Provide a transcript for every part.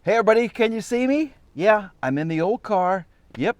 Hey everybody, can you see me? Yeah, I'm in the old car. Yep.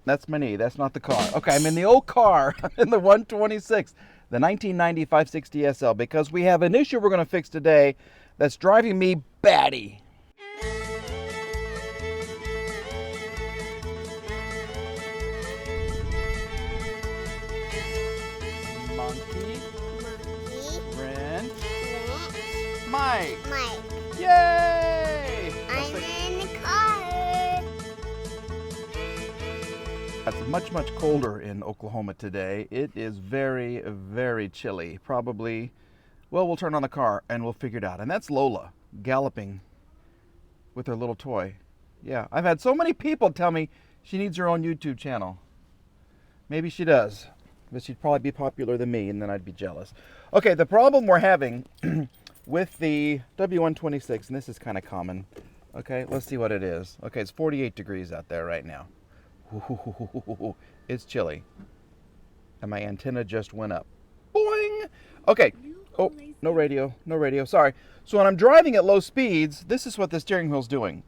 That's my knee. That's not the car. Okay, I'm in the old car. I'm in the 126, the 1990 560 SL, because we have an issue we're going to fix today that's driving me batty. Monkey, Ren, Mike. Yay! I'm in the car. It's much colder in Oklahoma today. It is very chilly. Probably, well, we'll turn on the car and we'll figure it out. And that's Lola galloping with her little toy. Yeah, I've had so many people tell me she needs her own YouTube channel. Maybe she does, but she'd probably be popular than me and then I'd be jealous. Okay, the problem we're having with the W126, and this is kind of common. Okay, let's see what it is. Okay, it's 48 degrees out there right now. It's chilly. And my antenna just went up. Boing! Okay. Oh, no radio. Sorry. So when I'm driving at low speeds, this is what the steering wheel's doing.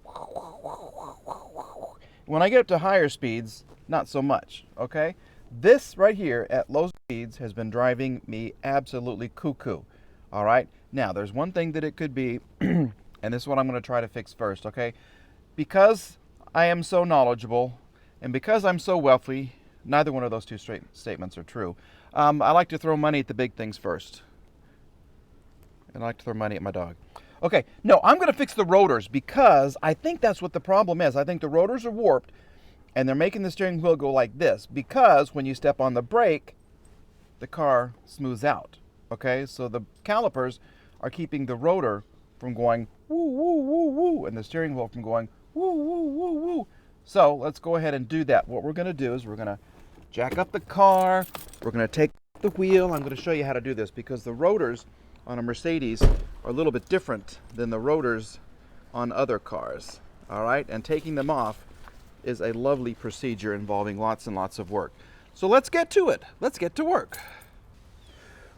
When I get up to higher speeds, not so much. Okay? This right here at low speeds has been driving me absolutely cuckoo. All right? Now, there's one thing that it could be, and this is what I'm going to try to fix first, okay? Because I am so knowledgeable, and because I'm so wealthy, neither one of those two statements are true. I like to throw money at the big things first. And I like to throw money at my dog. Okay, no, I'm going to fix the rotors because I think that's what the problem is. I think the rotors are warped, and they're making the steering wheel go like this because when you step on the brake, the car smooths out. Okay, so the calipers are keeping the rotor from going woo, woo, woo, woo, and the steering wheel from going woo, woo, woo, woo. So let's go ahead and do that. What we're going to do is we're going to jack up the car. We're going to take the wheel. I'm going to show you how to do this because the rotors on a Mercedes are a little bit different than the rotors on other cars. All right, and taking them off is a lovely procedure involving lots and lots of work. So let's get to it. Let's get to work.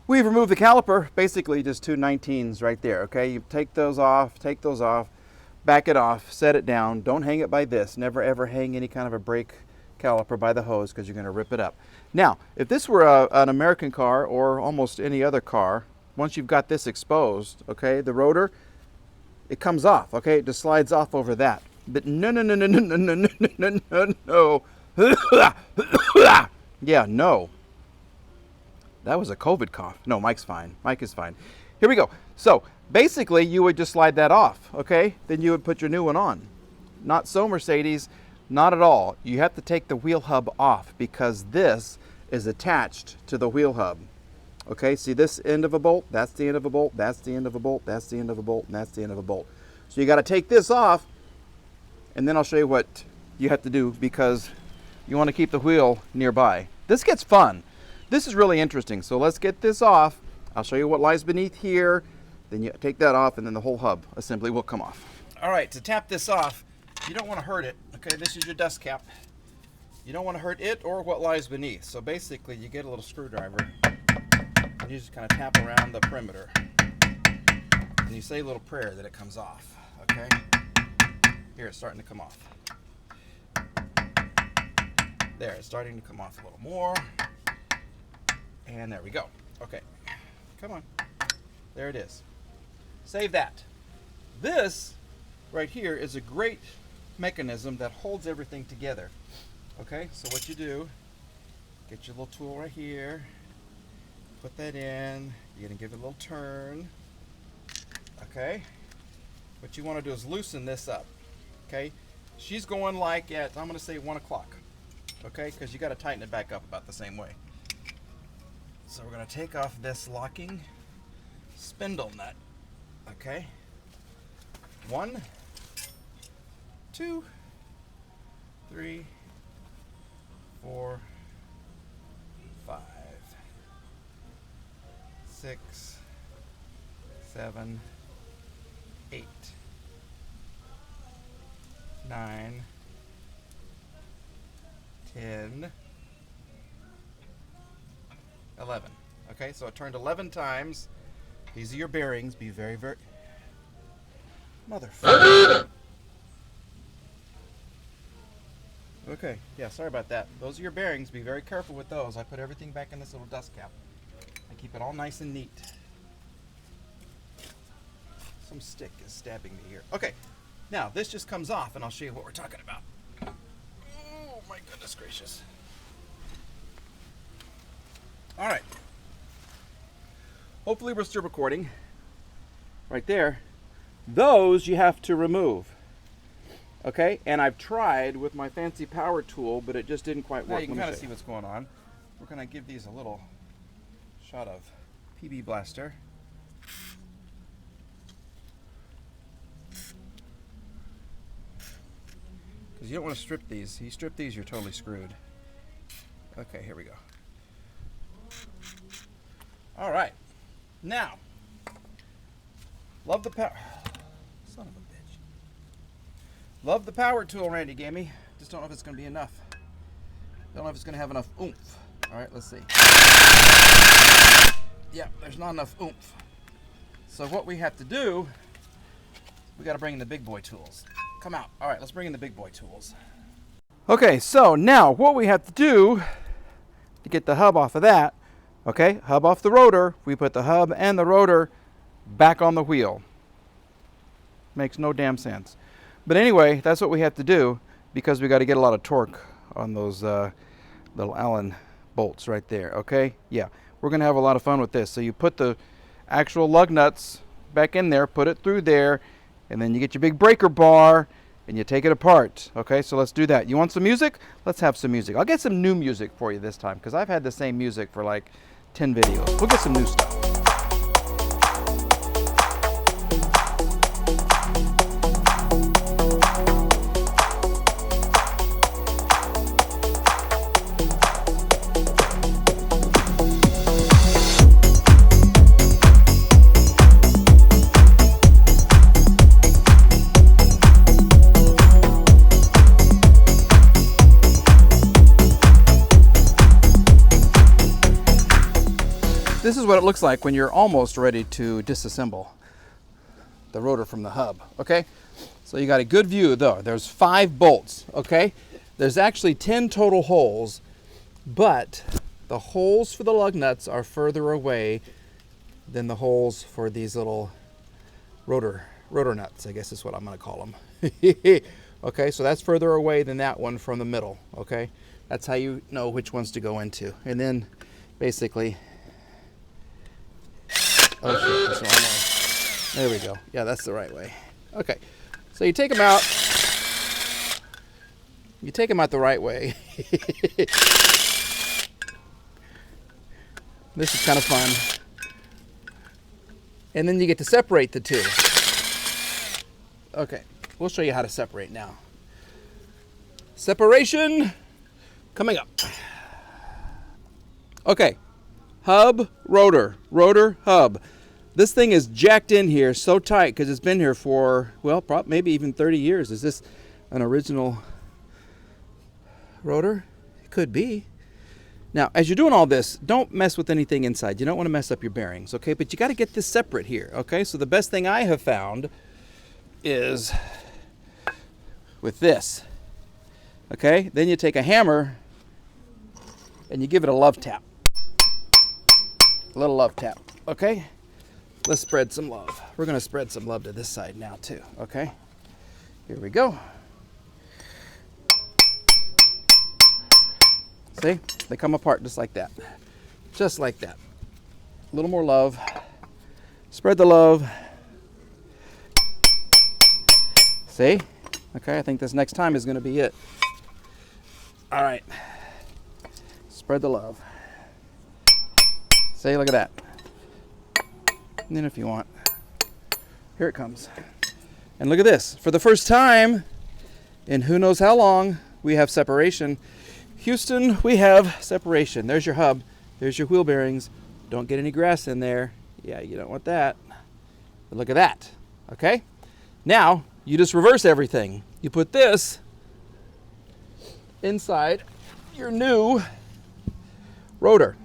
We've removed the caliper, basically just two 19s right there, okay? You take those off, back it off, set it down. Don't hang it by this. Never ever hang any kind of a brake caliper by the hose because you're going to rip it up. Now, if this were an American car or almost any other car, once you've got this exposed, okay, the rotor, it comes off, okay? It just slides off over that. But no. Yeah, no. That was a COVID cough. No, Mike's fine. Mike is fine. Here we go. So basically, you would just slide that off, okay? Then you would put your new one on. Not so, Mercedes. Not at all. You have to take the wheel hub off because this is attached to the wheel hub. Okay, see this end of a bolt? That's the end of a bolt. That's the end of a bolt. That's the end of a bolt. And that's the end of a bolt. So you got to take this off, and then I'll show you what you have to do because you want to keep the wheel nearby. This gets fun. This is really interesting. So let's get this off. I'll show you what lies beneath here. Then you take that off and then the whole hub assembly will come off. All right, to tap this off, you don't want to hurt it. Okay, this is your dust cap. You don't want to hurt it or what lies beneath. So basically you get a little screwdriver and you just kind of tap around the perimeter. And you say a little prayer that it comes off, okay? Here, it's starting to come off. There, it's starting to come off a little more. And there we go. Okay, come on. There it is. Save that. This right here is a great mechanism that holds everything together. Okay, so what you do, get your little tool right here, put that in, you're gonna give it a little turn. Okay, what you wanna do is loosen this up. Okay, she's going like at, I'm gonna say 1 o'clock. Okay, because you gotta tighten it back up about the same way. So we're going to take off this locking spindle nut. Okay. 1, 2, 3, 4, 5, 6, 7, 8, 9, 10, 11. Okay, so it turned 11 times. These are your bearings. Be very, very... Motherfucker. Okay, yeah, sorry about that. Those are your bearings. Be very careful with those. I put everything back in this little dust cap. I keep it all nice and neat. Some stick is stabbing me here. Okay, now this just comes off and I'll show you what we're talking about. Oh my goodness gracious. All right. Hopefully we're still recording. Right there. Those you have to remove. Okay, and I've tried with my fancy power tool, but it just didn't quite work. Now you can kind of see what's going on. We're going to give these a little shot of PB Blaster. Because you don't want to strip these. You strip these, you're totally screwed. Okay, here we go. All right. Now, love the power. Son of a bitch. Love the power tool Randy gave me. Just don't know if it's going to be enough. Don't know if it's going to have enough oomph. All right, let's see. Yeah, there's not enough oomph. So what we have to do, we got to bring in the big boy tools. Come out. All right, let's bring in the big boy tools. Okay, so now what we have to do to get the hub off of that, okay, hub off the rotor, we put the hub and the rotor back on the wheel. Makes no damn sense. But anyway, that's what we have to do because we got to get a lot of torque on those little Allen bolts right there, okay? Yeah, we're going to have a lot of fun with this. So you put the actual lug nuts back in there, put it through there, and then you get your big breaker bar and you take it apart. Okay, so let's do that. You want some music? Let's have some music. I'll get some new music for you this time because I've had the same music for like 10 videos. We'll get some new stuff. This is what it looks like when you're almost ready to disassemble the rotor from the hub, okay? So you got a good view though. There's 5 bolts, okay? There's actually 10 total holes, but the holes for the lug nuts are further away than the holes for these little rotor nuts, I guess is what I'm gonna call them. Okay, so that's further away than that one from the middle, okay? That's how you know which ones to go into. And then basically, oh shit, that's the wrong way. There we go. Yeah, that's the right way. Okay, so you take them out. You take them out the right way. This is kind of fun. And then you get to separate the two. Okay, we'll show you how to separate now. Separation coming up. Okay. Hub, rotor, rotor, hub. This thing is jacked in here so tight because it's been here for, well, maybe even 30 years. Is this an original rotor? It could be. Now, as you're doing all this, don't mess with anything inside. You don't want to mess up your bearings, okay? But you got to get this separate here, okay? So the best thing I have found is with this, okay? Then you take a hammer and you give it a love tap. A little love tap, okay? Let's spread some love. We're gonna spread some love to this side now too, okay? Here we go. See, they come apart just like that. Just like that. A little more love. Spread the love. See? Okay, I think this next time is gonna be it. All right, spread the love. See, look at that. And then if you want, here it comes. And look at this. For the first time in who knows how long, we have separation. Houston, we have separation. There's your hub. There's your wheel bearings. Don't get any grass in there. Yeah, you don't want that. But look at that. Okay? Now, you just reverse everything. You put this inside your new rotor.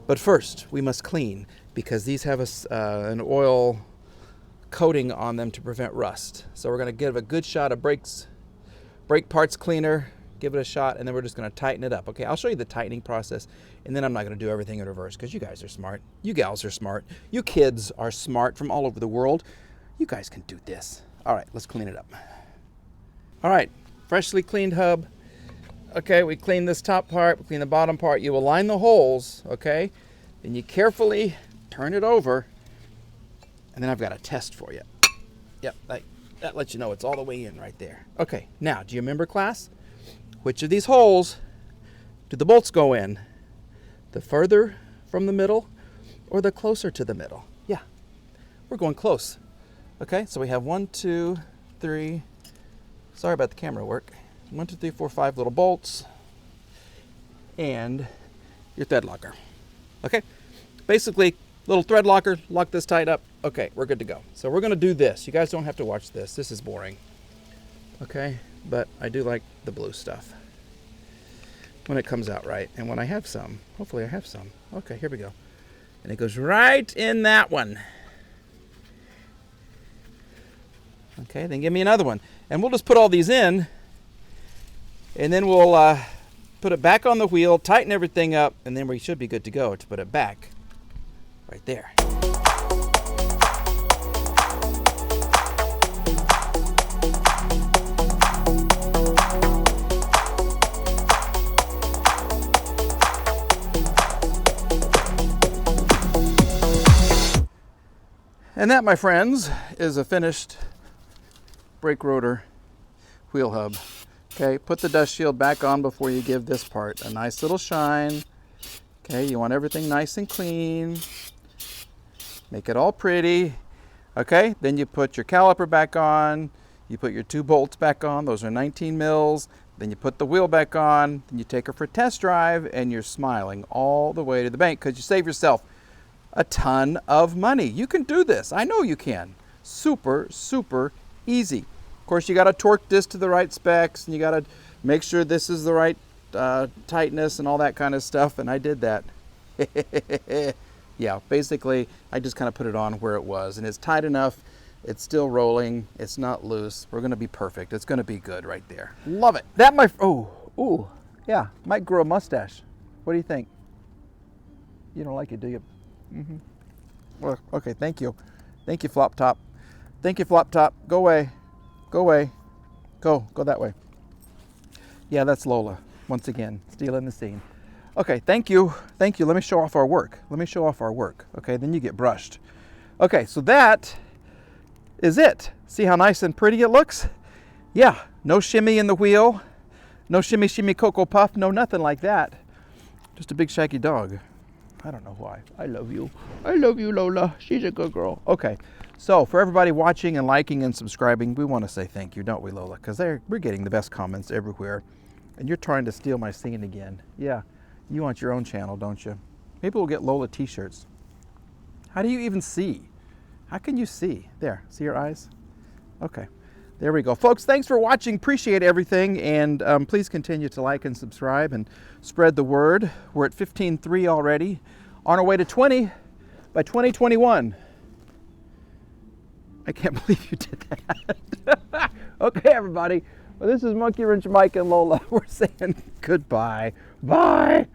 But first, we must clean because these have an oil coating on them to prevent rust. So we're going to give a good shot of brake parts cleaner, give it a shot, and then we're just going to tighten it up. Okay, I'll show you the tightening process, and then I'm not going to do everything in reverse because you guys are smart. You gals are smart. You kids are smart from all over the world. You guys can do this. All right, let's clean it up. All right, freshly cleaned hub. Okay, we clean this top part, we clean the bottom part. You align the holes, okay? Then you carefully turn it over, and then I've got a test for you. Yep, that lets you know it's all the way in right there. Okay, now, do you remember, class? Which of these holes do the bolts go in? The further from the middle or the closer to the middle? Yeah, we're going close. Okay, so we have 1, 2, 3, sorry about the camera work. 1, 2, 3, 4, 5 little bolts and your thread locker. Okay, basically little thread locker, lock this tight up. Okay, we're good to go. So we're gonna do this. You guys don't have to watch this. This is boring. Okay, but I do like the blue stuff when it comes out right. And when I have some, hopefully I have some. Okay, here we go. And it goes right in that one. Okay, then give me another one. And we'll just put all these in, and then we'll put it back on the wheel, tighten everything up, and then we should be good to go to put it back right there. And that, my friends, is a finished brake rotor wheel hub. Okay, put the dust shield back on before you give this part a nice little shine. Okay, you want everything nice and clean. Make it all pretty. Okay, then you put your caliper back on. You put your 2 bolts back on. Those are 19 mils. Then you put the wheel back on. Then you take her for a test drive, and you're smiling all the way to the bank because you save yourself a ton of money. You can do this. I know you can. Super, super easy. Of course, you got to torque this to the right specs, and you got to make sure this is the right tightness and all that kind of stuff, and I did that. Yeah, basically, I just kind of put it on where it was, and it's tight enough. It's still rolling. It's not loose. We're going to be perfect. It's going to be good right there. Love it. That ooh, yeah, might grow a mustache. What do you think? You don't like it, do you? Mm-hmm. Well, okay, thank you. Thank you, Flop Top. Thank you, Flop Top. Go away. Go away. Go that way. Yeah, that's Lola. Once again, stealing the scene. Okay, thank you. Thank you. Let me show off our work. Okay, then you get brushed. Okay, so that is it. See how nice and pretty it looks? Yeah, no shimmy in the wheel. No shimmy, shimmy, Cocoa Puff. No, nothing like that. Just a big shaggy dog. I don't know why. I love you. I love you, Lola. She's a good girl. Okay, so for everybody watching and liking and subscribing, we want to say thank you, don't we, Lola? Because we're getting the best comments everywhere. And you're trying to steal my scene again. Yeah, you want your own channel, don't you? Maybe we'll get Lola t-shirts. How do you even see? How can you see? There, see your eyes? Okay, there we go. Folks, thanks for watching. Appreciate everything. And please continue to like and subscribe and spread the word. We're at 15.3 already. On our way to 20 by 2021. I can't believe you did that. Okay, everybody. Well, this is Monkey Wrench Mike and Lola. We're saying goodbye. Bye.